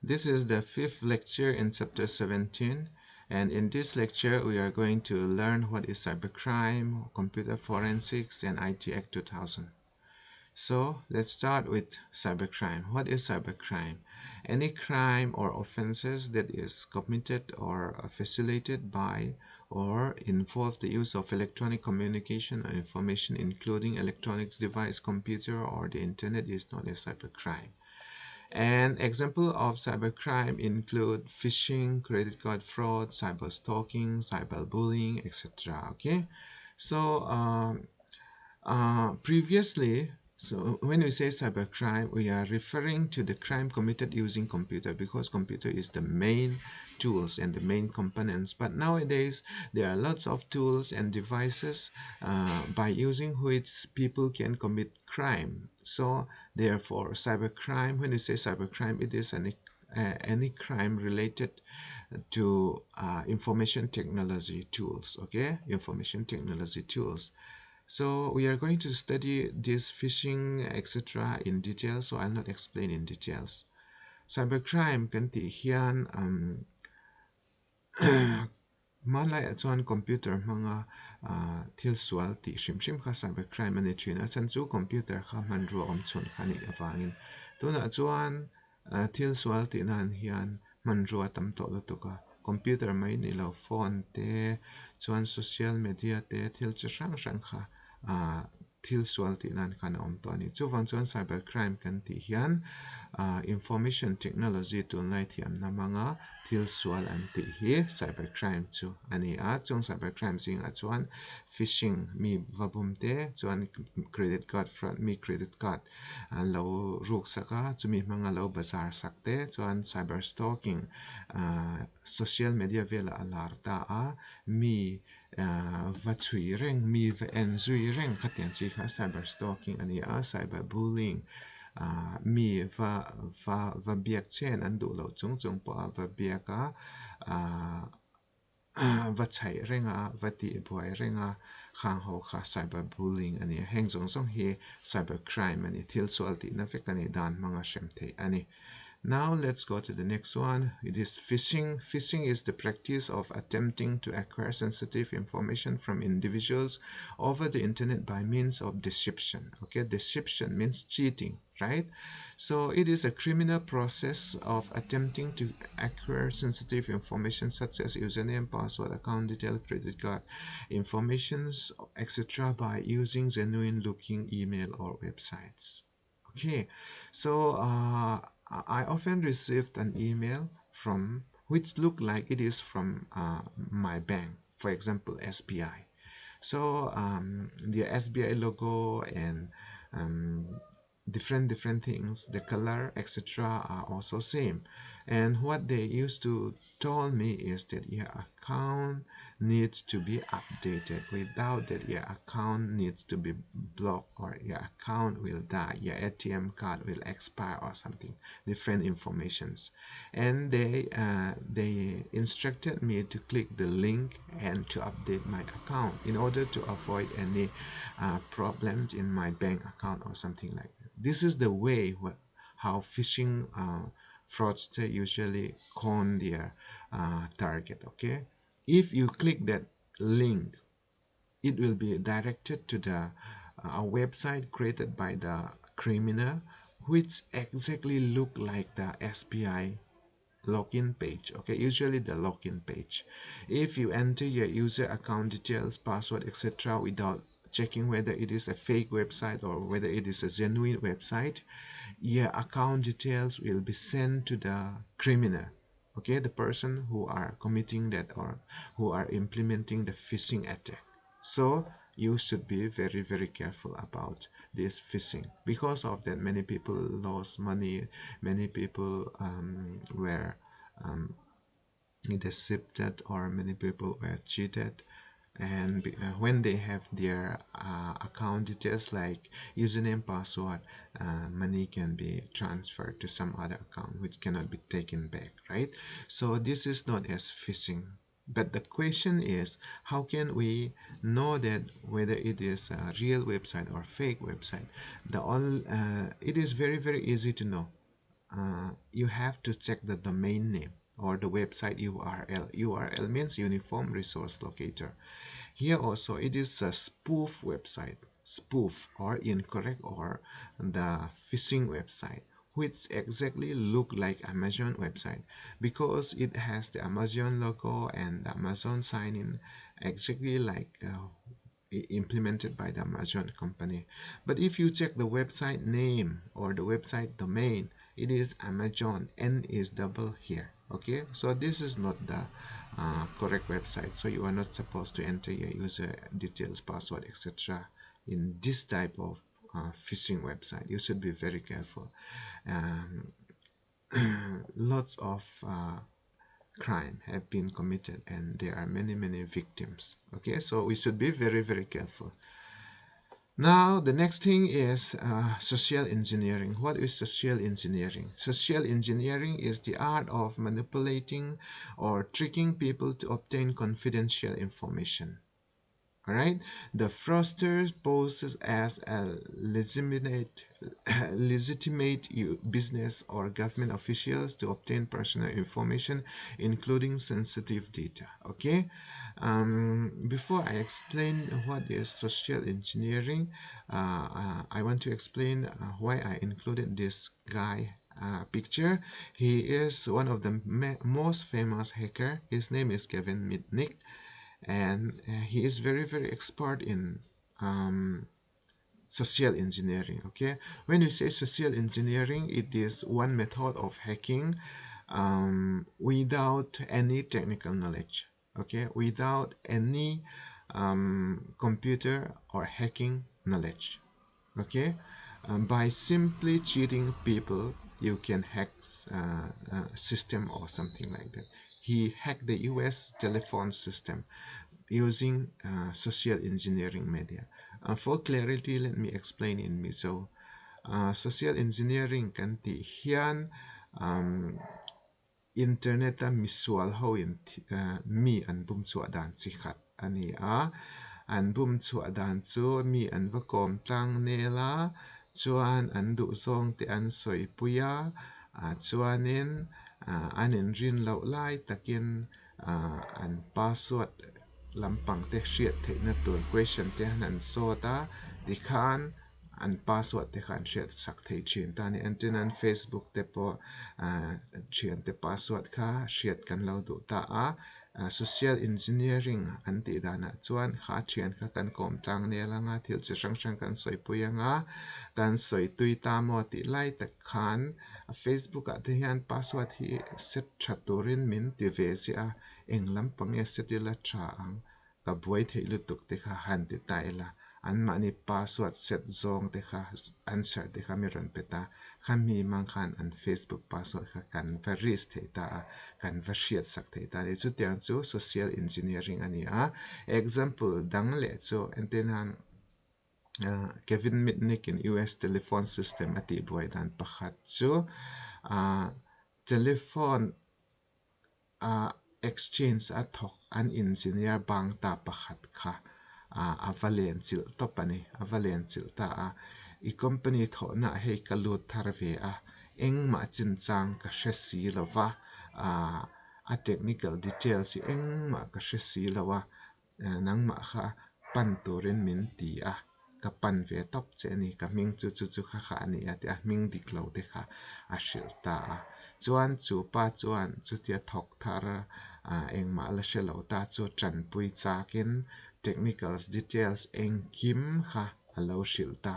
This is the fifth lecture in chapter 17, and in this lecture we are going to learn what is cybercrime, computer forensics, and IT Act 2000. So let's start with cybercrime. What is cybercrime? Any crime or offenses that is committed or facilitated by or involve the use of electronic communication or information, including electronics device, computer, or the internet, is known as cybercrime. And example of cybercrime include phishing, credit card fraud, cyber stalking, cyberbullying, etc. Okay, so previously, so when we say cybercrime, we are referring to the crime committed using computer, because computer is the main tools and the main components. But nowadays, there are lots of tools and devices by using which people can commit crime. So therefore, cybercrime, when we say cybercrime, it is any crime related to information technology tools. Okay, information technology tools. So we are going to study this phishing, etc. in detail, so I'll not explain in details. Cybercrime kan ti hian malay at chuan computer mga thil sual ti shim shim kha cybercrime ani thin a chan chu computer kha man ro om chun khani awangin tuna chuan thil sual ti nan hian man ro tam to lo tuka computer mai ni lo phone te chuan social media te thil chi sang sang kha thil sual ti nan khan om to ani chu wang chuan cybercrime kan ti hian information technology tun lai thiam na manga thil sual an ti hi cybercrime chu ani a chung cybercrime sing a chuan phishing mi vabum te chuan credit card fraud mi credit card lo ruk saka chumi manga lo bazar sakte chuan cyber stalking social media vela alar ta a mi va chui reng mi va en zui reng khatian chi kha cyber stalking ani a cyber bullying mi va biak chen an du lo chung chung po va biaka va chai renga va ti buai renga khang ho kha cyber bullying ani heng zong zong hi cyber crime ani thil sual ti na fek ani dan manga shem the ani. Now let's go to the next one. It is phishing. Phishing is the practice of attempting to acquire sensitive information from individuals over the internet by means of deception. Okay, deception means cheating, right? So it is a criminal process of attempting to acquire sensitive information such as username, password, account detail, credit card informations, etc. by using genuine looking email or websites. Okay, so I often received an email from which looked like it is from my bank, for example, SBI. So the SBI logo and different things, the color, etc. are also same. And what they used to tell me is that your account needs to be updated. Without that, your account needs to be blocked, or your account will die, your ATM card will expire or something, different informations. And they instructed me to click the link and to update my account in order to avoid any problems in my bank account or something like that. This is the way how phishing fraudster usually con their target. Okay, if you click that link, it will be directed to the website created by the criminal, which exactly look like the SBI login page. Okay, usually the login page. If you enter your user account details, password, etc. without checking whether it is a fake website or whether it is a genuine website, your account details will be sent to the criminal. Okay, the person who are committing that or who are implementing the phishing attack. So you should be very careful about this phishing. Because of that, many people lost money, many people were deceived, or many people were cheated. And when they have their account details like username, password, money can be transferred to some other account which cannot be taken back, right? So this is not as phishing. But the question is, how can we know that whether it is a real website or fake website? It is very easy to know. you have to check the domain name or the website URL. URL means Uniform Resource Locator. Here also it is a spoof website, spoof or incorrect or the phishing website, which exactly look like Amazon website because it has the Amazon logo and the Amazon sign in exactly like implemented by the Amazon company. But if you check the website name or the website domain, it is Amazon. N is double here. Okay, so this is not the correct website. So you are not supposed to enter your user details, password, etc. in this type of phishing website. You should be very careful. Um, Lots of crime have been committed and there are many victims. Okay, so we should be very careful. Now the next thing is social engineering. What is social engineering? Social engineering is the art of manipulating or tricking people to obtain confidential information. All right, the fraudster poses as a legitimate business or government officials to obtain personal information, including sensitive data. Okay, before I explain what is social engineering, I want to explain why I included this guy picture. He is one of the most famous hacker. His name is Kevin Mitnick, and he is very expert in social engineering. Okay, when we say social engineering, it is one method of hacking without any technical knowledge. Okay, without any computer or hacking knowledge. Okay, by simply cheating people, you can hack a system or something like that. He hacked the US telephone system using social engineering media. For clarity, let me explain in Mizo. Social engineering kan ti hian um, internet a misual ho in mi an bum chu dan chi khat ani a an bum chu dan chu mi an va kom tlang ne la chuan an du zong te an soi puya chuanin an in rin lo lai takin an password lampang te hriat theihna tur question te han an sawta ti khan an password te khan hriat sak thei thin ta ni an tin an Facebook te po thian te password kha hriat kan lo du ta a social engineering an ti dana chuan kha thian kha kan kom tlang ne langa thil chi hrang kan soi puyanga kan soi tui ta mo ti lai tak khan Facebook a te hian password hi set tha turin min ti ve si a englam pange setila tha ang ka buai thei lutuk te kha han ti taila an mani password set zong te kha answer te kha mi ron peta kha mi mang khan an Facebook password kha kan varis thei ta kan va hriat sak thei ta chu tiang chu social engineering ani a example dang le chu antenan Kevin Mitnick in US telephone system ati buai dan pakhat chu telephone exchange a thok an engineer bang ta pakhat kha avalen chil topani avalen chil ta I company tho na hei kalut thar ve eng ma chin chang ka hre lova a technical details eng ma ka hre lova nang ma kha pan turin min ti ka pan ve top che ni ka ming chu kha kha ni ati ming dik lo te kha a hril ta chuan chu pa chuan chu tia thok thar engma la shelo ta chu tran pui chakin technicals details eng kim kha alo hril ta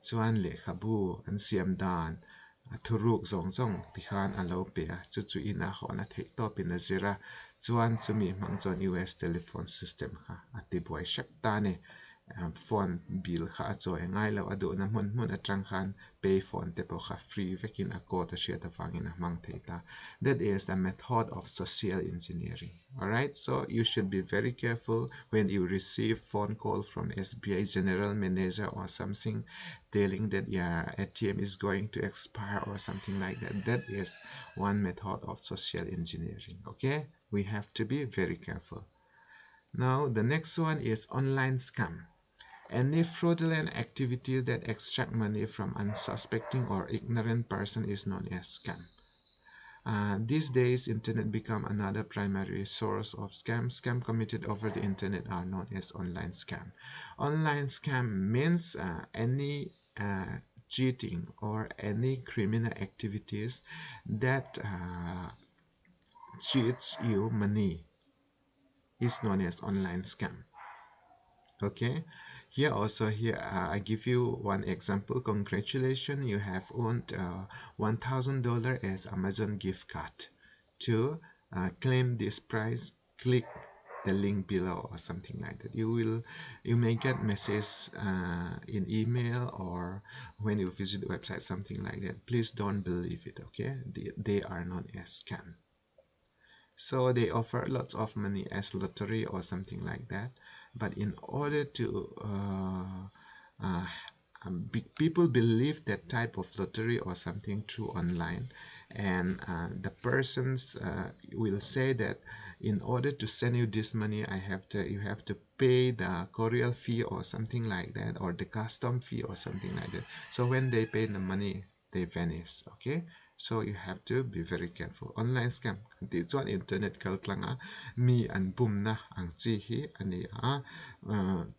chuan le khabu an siam dan thuruk zong ti khan alo pe chu ina khona thei to pin a zira chuan chumi mang chuan US telephone system kha ati buai shak ta ne phone bill kha cho engai lo adu na mun atang khan pay phone te po kha free vekin a ko ta shia ta fangin a mang theita. That is the method of social engineering. All right, so you should be very careful when you receive phone call from SBI general manager or something telling that your ATM is going to expire or something like that. That is one method of social engineering. Okay, we have to be very careful. Now the next one is online scam. Any fraudulent activity that extract money from unsuspecting or ignorant person is known as scam. These days, internet become another primary source of scams. Scam committed over the internet are known as online scam. Online scam means any cheating or any criminal activities that cheats you money is known as online scam. Okay, here I give you one example. Congratulations, you have earned $1,000 as Amazon gift card. To claim this prize, click the link below or something like that. You may get message in email or when you visit the website, something like that. Please don't believe it. Okay, they are known as scam. So they offer lots of money as lottery or something like that. But in order to uh, people believe that type of lottery or something through online, and the persons will say that in order to send you this money, you have to pay the courier fee or something like that, or the custom fee or something like that. So when they pay the money, they vanish. Okay, so you have to be very careful. Online scam kanti chuan internet kal tlanga mi an bum na ang chi hi ani a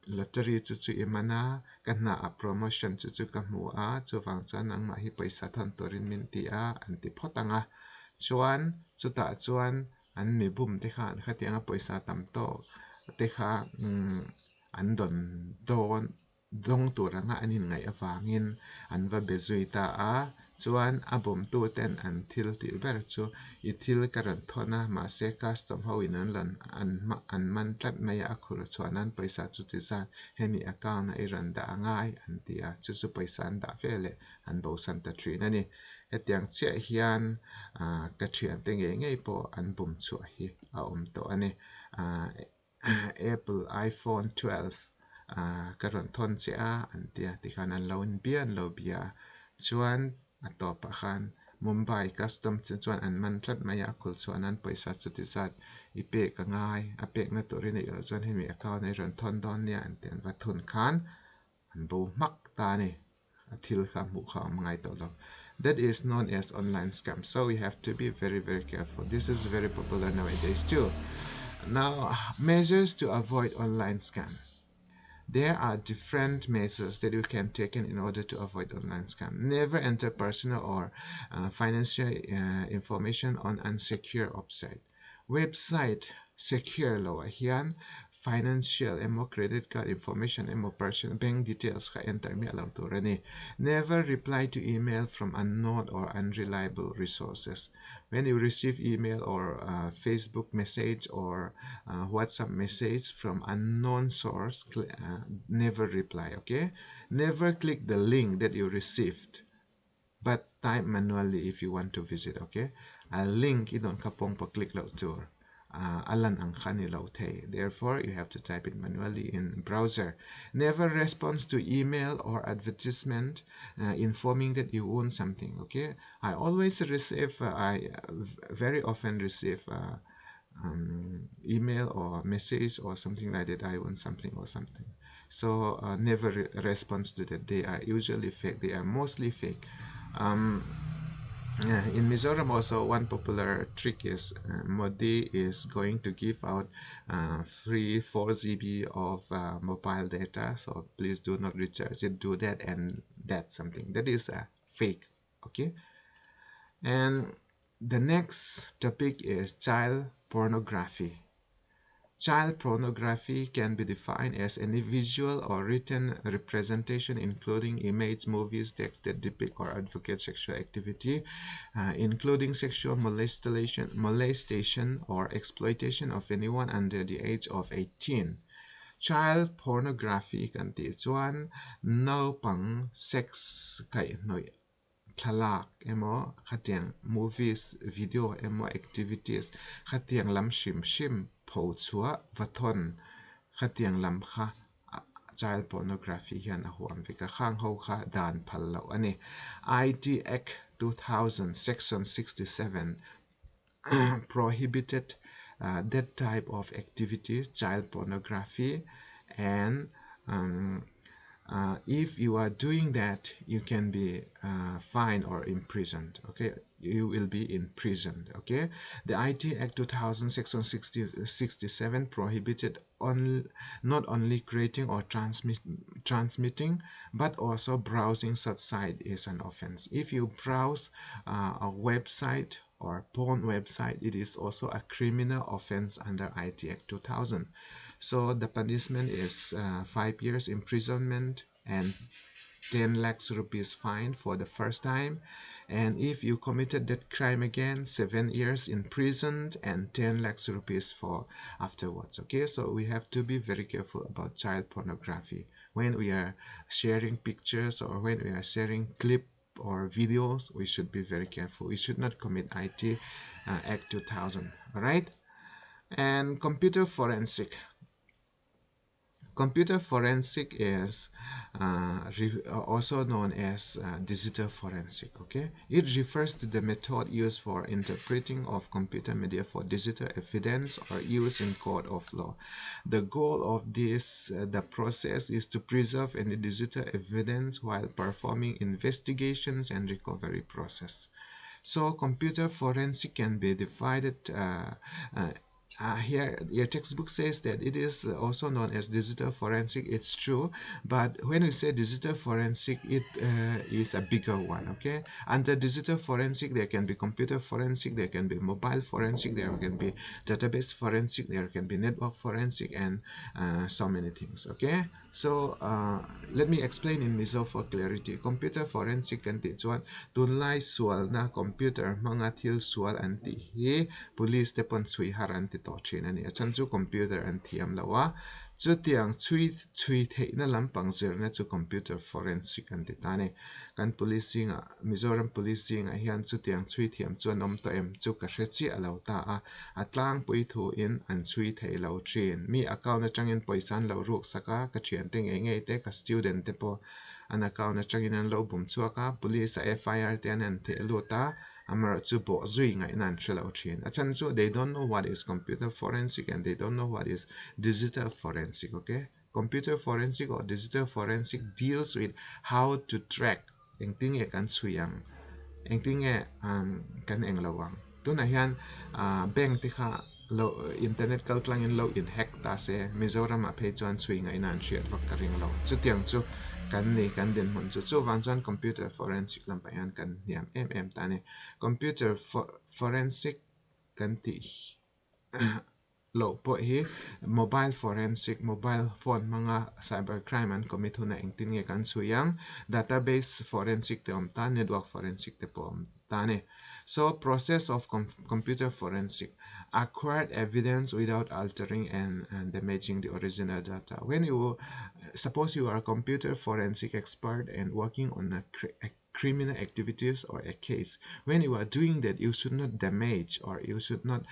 lottery chu chu imana kan na a promotion chu chu ka mu a chuwang chuan ang ma hi paisa than torin min ti a an ti photanga chuan chuta chuan an mi bum te kha khatianga paisa tam to te kha an dong turanga anin ngai awangin an va bezuita a chuan a bom tu ten an thil til ber chu I thil karan thona ma se custom ho in an lan an man tlat mai a khur chuan an paisa chu ti zan hemi account na iran da ngai an tia chu chu paisa an da vele an bo san ta thin ani hetiang che hian ka thian te nge ngei po an bum chu hi a to ani Apple iPhone 12 karon thon che a an tia ti khan an lo in bian lo bia chuan a to pa khan Mumbai custom chuan an man tlat mai a khul chuan an paisa chu ti zat I pe ka ngai a pek na to rin el chuan hemi account ai ron thon don nia an ten va thun khan an bo mak ta ni a thil kha mu kha mangai to lo. That is known as online scam. So we have to be very, very careful. This is very popular nowadays too. Now, measures to avoid online scam. There are different measures that you can take in order to avoid online scam. Never enter personal or financial information on unsecure website. Website secure lo hian financial emo credit card information emo personal bank details ka enter mi alaw turani. Never reply to email from unknown or unreliable resources. When you receive email or Facebook message or WhatsApp message from unknown source, never reply. Okay, never click the link that you received, but type manually if you want to visit. Okay, a link idon kapong pa click lo tour alan ang khani lo thay. Therefore you have to type it manually in browser. Never response to email or advertisement informing that you own something. Okay, I always receive I very often receive email or message or something like that I want something or something. So never response to that. They are usually fake. They are mostly fake. In Mizoram also one popular trick is Modi is going to give out free 4 GB of mobile data, so please do not recharge it, do that, and that's something that is fake. Okay, and the next topic is child pornography. Child pornography can be defined as any visual or written representation, including image, movies, text that depict or advocate sexual activity, including sexual molestation or exploitation of anyone under the age of 18. Child pornography kan ti chuan no pang sex kai noi thalak emo khatiang movies video emo activities khatiang lam shim pho chua vathon khatiang lam kha child pornography hian a huam vika khang ho kha dan phal lo ani. IT Act 2000 section 67 prohibited that type of activity, child pornography, and if you are doing that, you can be fined or imprisoned. Okay, you will be imprisoned. Okay, the IT Act 2000 Section 67 prohibited not only creating or transmitting, but also browsing such site is an offense. If you browse a website or porn website, it is also a criminal offense under IT Act 2000. So the punishment is 5 years imprisonment and 10 lakhs rupees fine for the first time. And if you committed that crime again, 7 years imprisoned and 10 lakhs rupees for afterwards. Okay, so we have to be very careful about child pornography when we are sharing pictures or when we are sharing clip or videos. We should be very careful. We should not commit IT Act 2000. All right. And computer forensic. Computer forensic is also known as digital forensic. Okay, it refers to the method used for interpreting of computer media for digital evidence or use in court of law. The goal of the process is to preserve any digital evidence while performing investigations and recovery process. So computer forensic can be divided uh, here your textbook says that it is also known as digital forensic. It's true, but when we say digital forensic, it is a bigger one. Okay, under digital forensic there can be computer forensic, there can be mobile forensic, there can be database forensic, there can be network forensic, and so many things. Okay, so let me explain in Mizo for clarity. Computer forensic kan ti chuan tunlai sual na computer mga thil sual anti hi police te pon chui haran ti to thin ani achan chu computer an thiam lawa chu tiang chui thei na lampang zir na chu computer forensic an ti tani kan policing a Mizoram policing a hian chu tiang chui thiam chuan om to em chu ka hrechi alo ta a atlang pui thu in an chui thei lo thin mi account atangin poisan lo ruk saka ka thian teng engei te ka student te po an account atangin an lo bum chuaka police a FIR te an the luta amar chu bo zui ngai nan chelo thin achan chu they don't know what is computer forensic and they don't know what is digital forensic. Okay, computer forensic or digital forensic deals with how to track engting e kan chuyang engting e kan englawang tuna hian bank ti kha lo internet kal tlang in lo in hack ta se Mizoram a phe chuan chui ngai nan hriat vak ka ring lo chu tiang chu kan ni kan den mon chu chu wang chuan computer forensic lam pa yan kan niam em ta ne computer forensic kan ti lo po hi mobile forensic mobile phone mga cybercrime an commit huna engtin nge kan suyang database forensic te ta network forensic te po ta ne. So process of computer forensic: acquired evidence without altering and damaging the original data. When you suppose you are a computer forensic expert and working on a criminal activities or a case, when you are doing that, you should not damage or you should not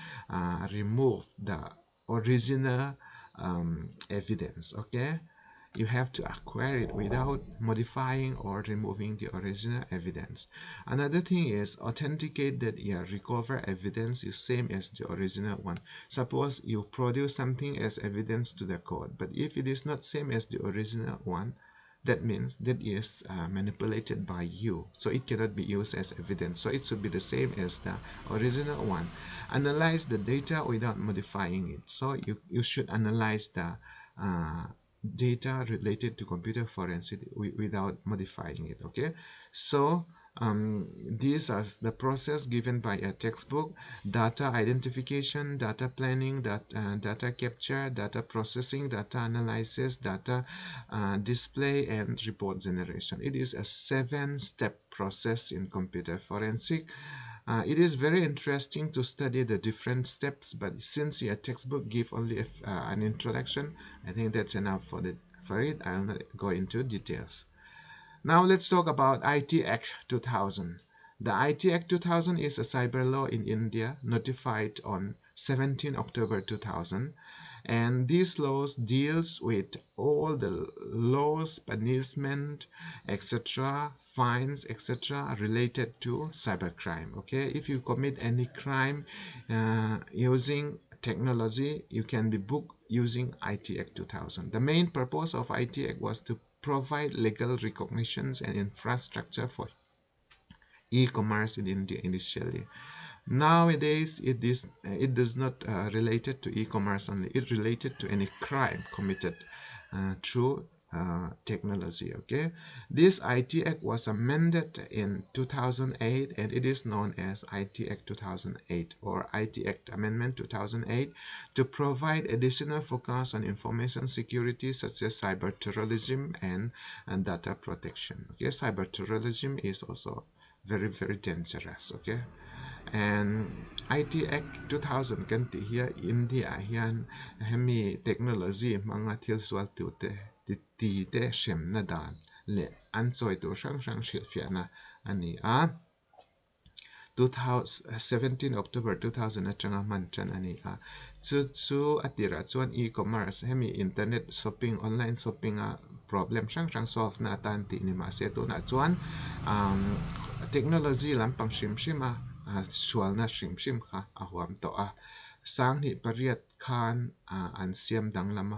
remove the original evidence. Okay, you have to acquire it without modifying or removing the original evidence. Another thing is authenticate that your recover evidence is same as the original one. Suppose you produce something as evidence to the court, but if it is not same as the original one, that means that is manipulated by you, so it cannot be used as evidence. So it should be the same as the original one. Analyze the data without modifying it. So you should analyze the data related to computer forensic without modifying it. Okay, so these are the process given by a textbook: data identification, data planning, data capture, data processing, data analysis, data display, and report generation. It is a 7-step process in computer forensic. It is very interesting to study the different steps, but since your textbook give only an introduction, I think that's enough for it. I will not go into details. Now let's talk about IT Act 2000. The IT Act 2000 is a cyber law in India notified on 17 October 2000, and these laws deals with all the laws, punishment, etc., fines, etc., related to cybercrime. Okay, if you commit any crime using technology, you can be booked using IT Act 2000. The main purpose of IT Act was to provide legal recognitions and infrastructure for e-commerce in India initially. Nowadays, it does not related to e-commerce only. It related to any crime committed through technology. Okay, this IT Act was amended in 2008, and it is known as IT Act 2008 or IT Act Amendment 2008 to provide additional focus on information security such as cyber terrorism and data protection. Okay, cyber terrorism is also very dangerous. Okay, and IT Act 2000 kan ti hiya India hian hemi technology manga thil swal tu te shem na dan le an choi tu sang shil fiana ani a 2017 October 2000 atanga manchan ani a chu atira chuan e-commerce hemi internet shopping online shopping a problem sang solve na tan ti ni ma se tu na chuan technology lampang shim a sual na shim kha a huam to a sang hi pariat khan an siam dang lam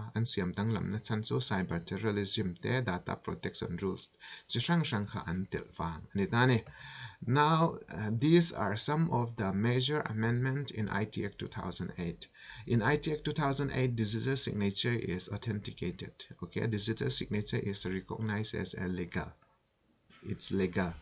na chan chu cyber terrorism te data protection rules chi sang kha an tel wang ni tani. Now, these are some of the major amendments in IT Act 2008. In IT Act 2008, digital signature is authenticated. Okay, digital signature is recognized as a legal. It's legal.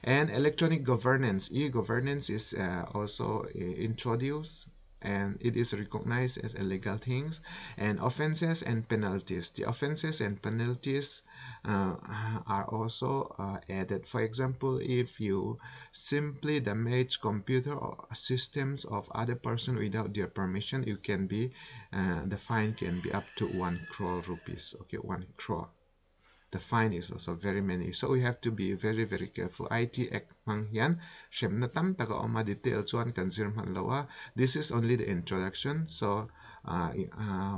And electronic governance, e-governance is also introduced, and it is recognized as illegal things. And offenses and penalties. The offenses and penalties are also added. For example, if you simply damage computer or systems of other person without their permission, you can be the fine can be up to 1 crore rupees. Okay, 1 crore. The fine is also very many, so we have to be very careful. IT Act mang yan shem na tam taga oma detail chuan kan zir man lawa. This is only the introduction, so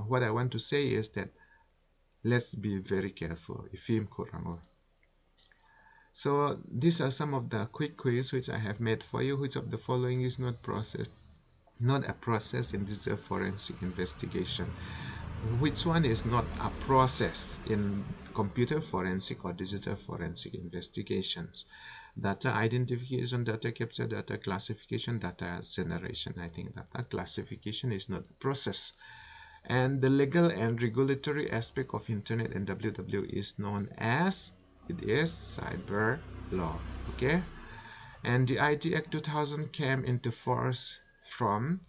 what I want to say is that let's be very careful. Ifim kurango. So these are some of the quick quiz which I have made for you. Which of the following is not a process in digital forensic investigation? Which one is not a process in computer forensic or digital forensic investigations? Data identification, data capture, data classification, data generation. I think data classification is not a process. And the legal and regulatory aspect of internet and WW is known as, it is cyber law. Okay, and the IT Act 2000 came into force from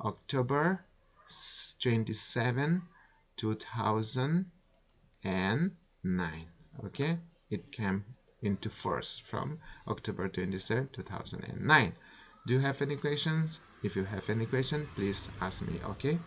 October 27, 2009. Okay, it came into force from October 27, 2009. Do you have any questions? If you have any question, please ask me. Okay.